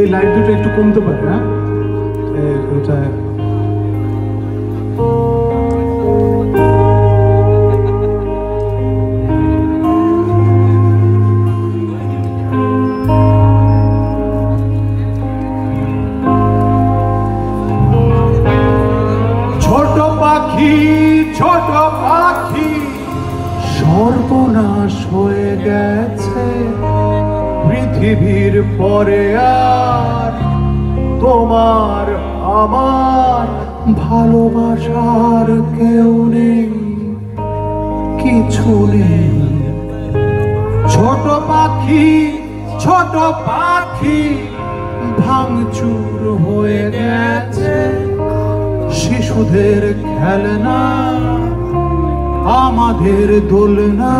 এই লাইট দুটো একটু কমতে পারে। হ্যাঁ, ওটা ছোট পাখি, ছোট পাখি সর্বনাশ হয়ে গেছে পৃথিবীর পরে, আর তোমার আমার ভালোবাসার কেউ নেই, কিছু নেই। ছোট পাখি, ছোট পাখি ভাঙচুর হয়ে গেছে শিশুদের খেলনা, আমাদের দোলনা,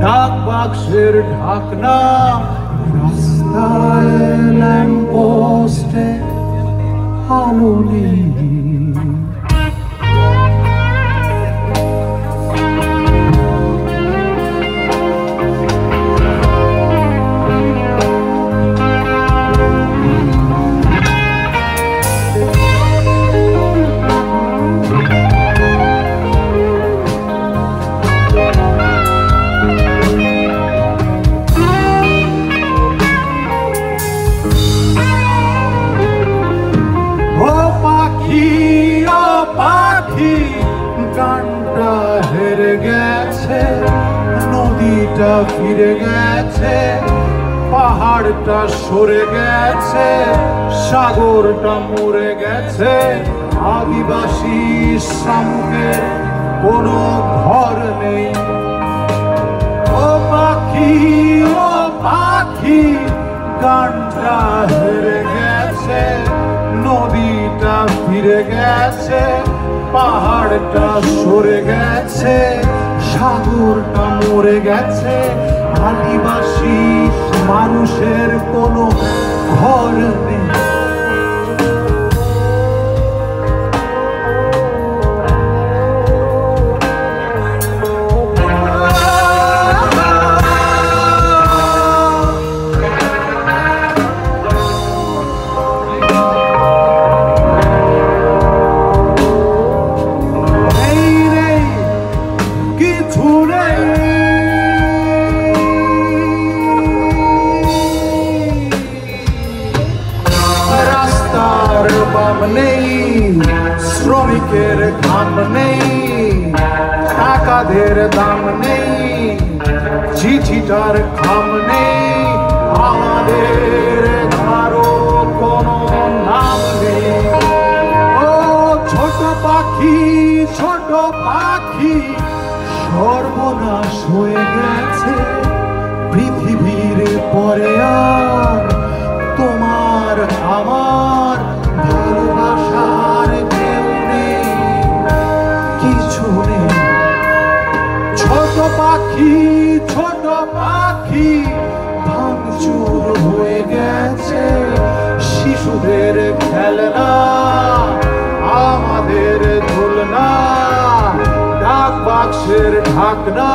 ডাক বাক্সের ঢাকনা, রাস্তায় ল্যাম্পপোস্টে আলো নেই। গানটা হেরে গেছে, নদীটা ফিরে গেছে, পাহাড়টা সরে গেছে, সাগরটা মরে গেছে, আদিবাসী শামুকের কোনো ঘর নেই। ও পাখি, ও পাখি গানটা হেরে গেছে, নদীটা ফিরে গেছে, পাহাড়টা সরে গেছে, সাগরটা মরে গেছে, আদিবাসী মানুষের কোনো ঘর নেই। নেই, শ্রমিকের ঘাম নেই, টাকাদের দাম নেই, চিঠিটার খাম নেই, আমাদের কারো কোনো নাম নেই। ও ছোট পাখি, ছোট পাখি সর্বনাশ হয়ে গেছে পৃথিবীর পরে, আর তোমার আমার ভালোবাসার কেউ নেই, কিছু নেই। ছোট পাখি, ছোট পাখি ভাঙচুর হয়ে গেছে শিশুদের খেলনা, আমাদের দোলনা, ডাক বাক্সের ঢাকনা,